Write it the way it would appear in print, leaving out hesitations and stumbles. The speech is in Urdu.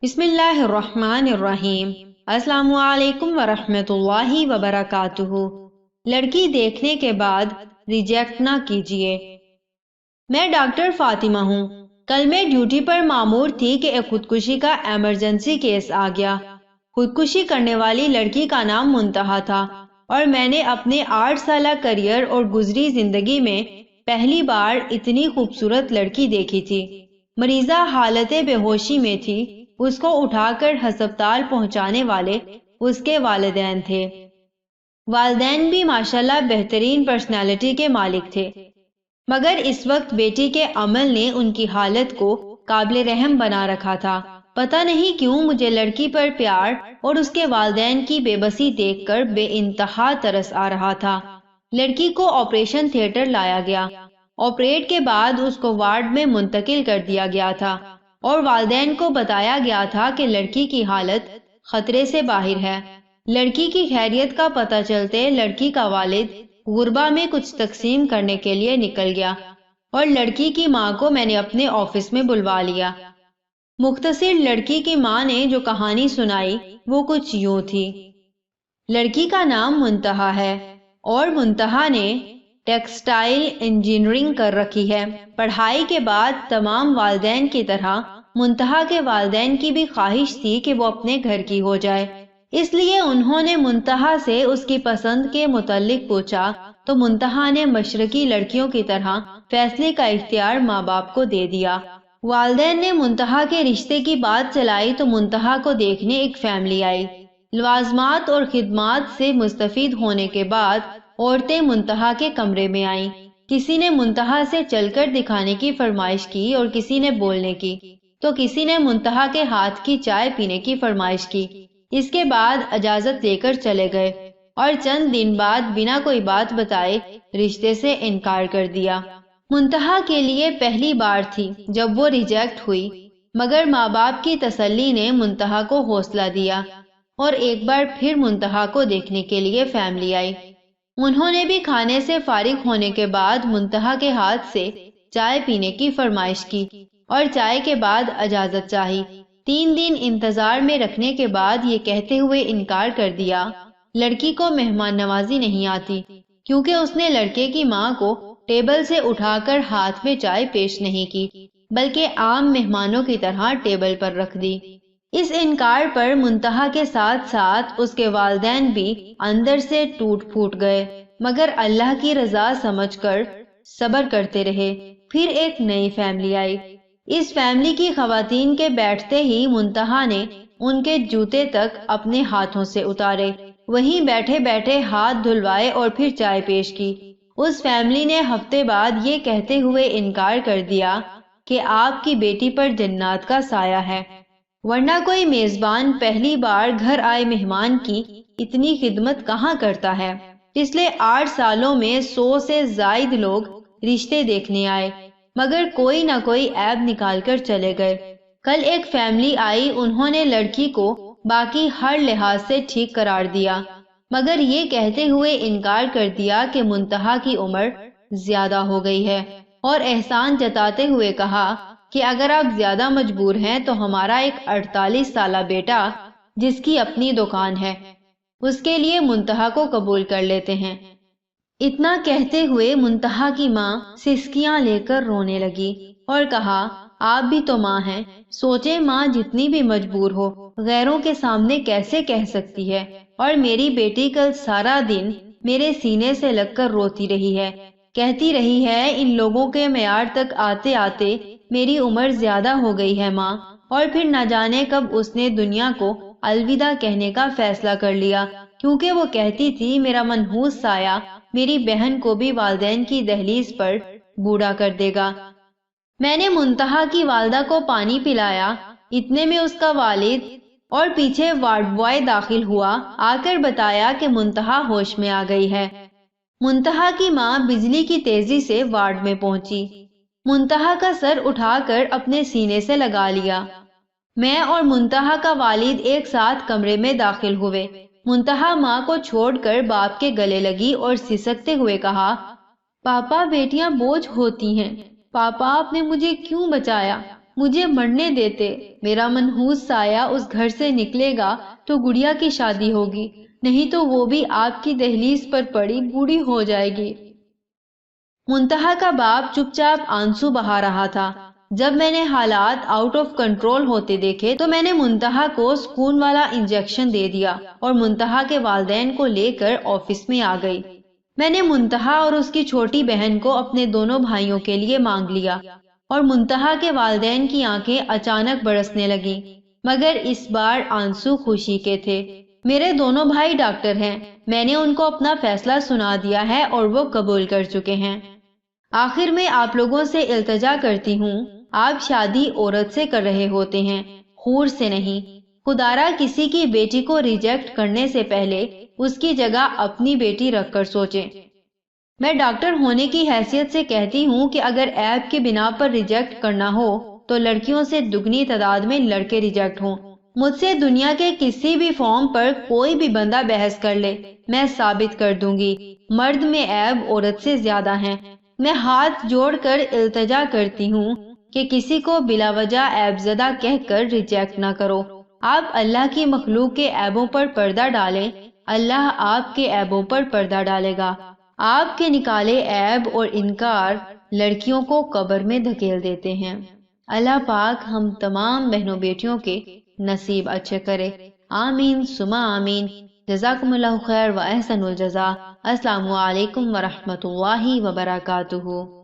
بسم اللہ الرحمن الرحیم۔ السلام علیکم ورحمۃ اللہ وبرکاتہ۔ لڑکی دیکھنے کے بعد ریجیکٹ نہ کیجیے۔ میں ڈاکٹر فاطمہ ہوں۔ کل میں ڈیوٹی پر مامور تھی کہ ایک خودکشی کا ایمرجنسی کیس آ گیا۔ خودکشی کرنے والی لڑکی کا نام منتہا تھا اور میں نے اپنے 8 سالہ کریئر اور گزری زندگی میں پہلی بار اتنی خوبصورت لڑکی دیکھی تھی۔ مریضہ حالت بے ہوشی میں تھی۔ اس کو اٹھا کر ہسپتال پہنچانے والے اس کے والدین تھے۔ والدین بھی ماشاءاللہ بہترین پرسنالٹی کے مالک تھے، مگر اس وقت بیٹی کے عمل نے ان کی حالت کو قابل رحم بنا رکھا تھا۔ پتہ نہیں کیوں مجھے لڑکی پر پیار اور اس کے والدین کی بے بسی دیکھ کر بے انتہا ترس آ رہا تھا۔ لڑکی کو آپریشن تھیٹر لایا گیا۔ آپریٹ کے بعد اس کو وارڈ میں منتقل کر دیا گیا تھا اور والدین کو بتایا گیا تھا کہ لڑکی کی حالت خطرے سے باہر ہے۔ لڑکی کی خیریت کا پتہ چلتے لڑکی کا والد غربہ میں کچھ تقسیم کرنے کے لیے نکل گیا اور لڑکی کی ماں کو میں نے اپنے آفس میں بلوا لیا۔ مختصر لڑکی کی ماں نے جو کہانی سنائی وہ کچھ یوں تھی۔ لڑکی کا نام منتہا ہے اور منتہا نے ٹیکسٹائل انجینئرنگ کر رکھی ہے۔ پڑھائی کے بعد تمام والدین کی طرح منتہا کے والدین کی بھی خواہش تھی کہ وہ اپنے گھر کی ہو جائے، اس لیے انہوں نے منتہا سے اس کی پسند کے متعلق پوچھا تو منتہا نے مشرقی لڑکیوں کی طرح فیصلے کا اختیار ماں باپ کو دے دیا۔ والدین نے منتہا کے رشتے کی بات چلائی تو منتہا کو دیکھنے ایک فیملی آئی۔ لوازمات اور خدمات سے مستفید ہونے کے بعد عورتیں منتہا کے کمرے میں آئیں۔ کسی نے منتہا سے چل کر دکھانے کی فرمائش کی اور کسی نے بولنے کی، تو کسی نے منتہا کے ہاتھ کی چائے پینے کی فرمائش کی۔ اس کے بعد اجازت لے کر چلے گئے اور چند دن بعد بنا کوئی بات بتائے رشتے سے انکار کر دیا۔ منتہا کے لیے پہلی بار تھی جب وہ ریجیکٹ ہوئی، مگر ماں باپ کی تسلی نے منتہا کو حوصلہ دیا اور ایک بار پھر منتہا کو دیکھنے کے لیے فیملی آئی۔ انہوں نے بھی کھانے سے فارغ ہونے کے بعد منتہا کے ہاتھ سے چائے پینے کی فرمائش کی اور چائے کے بعد اجازت چاہی۔ 3 دن انتظار میں رکھنے کے بعد یہ کہتے ہوئے انکار کر دیا، لڑکی کو مہمان نوازی نہیں آتی، کیونکہ اس نے لڑکے کی ماں کو ٹیبل سے اٹھا کر ہاتھ میں چائے پیش نہیں کی، بلکہ عام مہمانوں کی طرح ٹیبل پر رکھ دی۔ اس انکار پر منتہا کے ساتھ ساتھ اس کے والدین بھی اندر سے ٹوٹ پھوٹ گئے، مگر اللہ کی رضا سمجھ کر صبر کرتے رہے۔ پھر ایک نئی فیملی آئی۔ اس فیملی کی خواتین کے بیٹھتے ہی منتہا نے ان کے جوتے تک اپنے ہاتھوں سے اتارے، وہیں بیٹھے بیٹھے ہاتھ دھلوائے اور پھر چائے پیش کی۔ اس فیملی نے ہفتے بعد یہ کہتے ہوئے انکار کر دیا کہ آپ کی بیٹی پر جنات کا سایہ ہے، ورنہ کوئی میزبان پہلی بار گھر آئے مہمان کی اتنی خدمت کہاں کرتا ہے۔ پچھلے 8 سالوں میں 100 سے زائد لوگ رشتے دیکھنے آئے، مگر کوئی نہ کوئی عیب نکال کر چلے گئے۔ کل ایک فیملی آئی، انہوں نے لڑکی کو باقی ہر لحاظ سے ٹھیک قرار دیا، مگر یہ کہتے ہوئے انکار کر دیا کہ منتہا کی عمر زیادہ ہو گئی ہے، اور احسان جتاتے ہوئے کہا کہ اگر آپ زیادہ مجبور ہیں تو ہمارا ایک 48 سالہ بیٹا جس کی اپنی دکان ہے، اس کے لیے منتہا کو قبول کر لیتے ہیں۔ اتنا کہتے ہوئے منتہا کی ماں سسکیاں لے کر رونے لگی اور کہا، آپ بھی تو ماں ہیں، سوچیں ماں جتنی بھی مجبور ہو غیروں کے سامنے کیسے کہہ سکتی ہے، اور میری بیٹی کل سارا دن میرے سینے سے لگ کر روتی رہی ہے، کہتی رہی ہے ان لوگوں کے معیار تک آتے آتے میری عمر زیادہ ہو گئی ہے ماں، اور پھر نہ جانے کب اس نے دنیا کو الوداع کہنے کا فیصلہ کر لیا، کیونکہ وہ کہتی تھی میرا منحوس سایہ میری بہن کو بھی والدین کی دہلیز پر بوڑھا کر دے گا۔ میں نے منتہا کی والدہ کو پانی پلایا، اتنے میں اس کا والد اور پیچھے وارڈ بوائے داخل ہوا، آ کر بتایا کہ منتہا ہوش میں آ گئی ہے۔ منتہا کی ماں بجلی کی تیزی سے وارڈ میں پہنچی، منتہا کا سر اٹھا کر اپنے سینے سے لگا لیا۔ میں اور منتہا کا والد ایک ساتھ کمرے میں داخل ہوئے۔ منتہا ماں کو چھوڑ کر باپ کے گلے لگی اور سسکتے ہوئے کہا، پاپا بیٹیاں بوجھ ہوتی ہیں، پاپا آپ نے مجھے کیوں بچایا، مجھے مرنے دیتے، میرا منحوس سایہ اس گھر سے نکلے گا تو گڑیا کی شادی ہوگی، نہیں تو وہ بھی آپ کی دہلیز پر پڑی بوڑھی ہو جائے گی۔ منتہا کا باپ چپ چاپ آنسو بہا رہا تھا۔ جب میں نے حالات آؤٹ آف کنٹرول ہوتے دیکھے تو میں نے منتہا کو سکون والا انجیکشن دے دیا اور منتہا کے والدین کو لے کر آفس میں آ گئی۔ میں نے منتہا اور اس کی چھوٹی بہن کو اپنے دونوں بھائیوں کے لیے مانگ لیا اور منتہا کے والدین کی آنکھیں اچانک برسنے لگیں، مگر اس بار آنسو خوشی کے تھے۔ میرے دونوں بھائی ڈاکٹر ہیں، میں نے ان کو اپنا فیصلہ سنا دیا ہے اور وہ قبول کر چکے ہیں۔ آخر میں آپ لوگوں سے التجا کرتی ہوں، آپ شادی عورت سے کر رہے ہوتے ہیں، حور سے نہیں۔ خدارا کسی کی بیٹی کو ریجیکٹ کرنے سے پہلے اس کی جگہ اپنی بیٹی رکھ کر سوچیں۔ میں ڈاکٹر ہونے کی حیثیت سے کہتی ہوں کہ اگر عیب کی بنا پر ریجیکٹ کرنا ہو تو لڑکیوں سے دگنی تعداد میں لڑکے ریجیکٹ ہوں۔ مجھ سے دنیا کے کسی بھی فارم پر کوئی بھی بندہ بحث کر لے، میں ثابت کر دوں گی مرد میں عیب عورت سے زیادہ ہیں۔ میں ہاتھ جوڑ کر التجا کرتی ہوں کہ کسی کو بلا وجہ عیب زدہ کہہ کر ریجیکٹ نہ کرو۔ آپ اللہ کی مخلوق کے عیبوں پر پردہ ڈالیں، اللہ آپ کے عیبوں پر پردہ ڈالے گا۔ آپ کے نکالے عیب اور انکار لڑکیوں کو قبر میں دھکیل دیتے ہیں۔ اللہ پاک ہم تمام بہنوں بیٹیوں کے نصیب اچھے کرے، آمین ثم آمین۔ جزاکم اللہ خیر و احسن الجزا۔ السلام علیکم ورحمۃ اللہ وبرکاتہ۔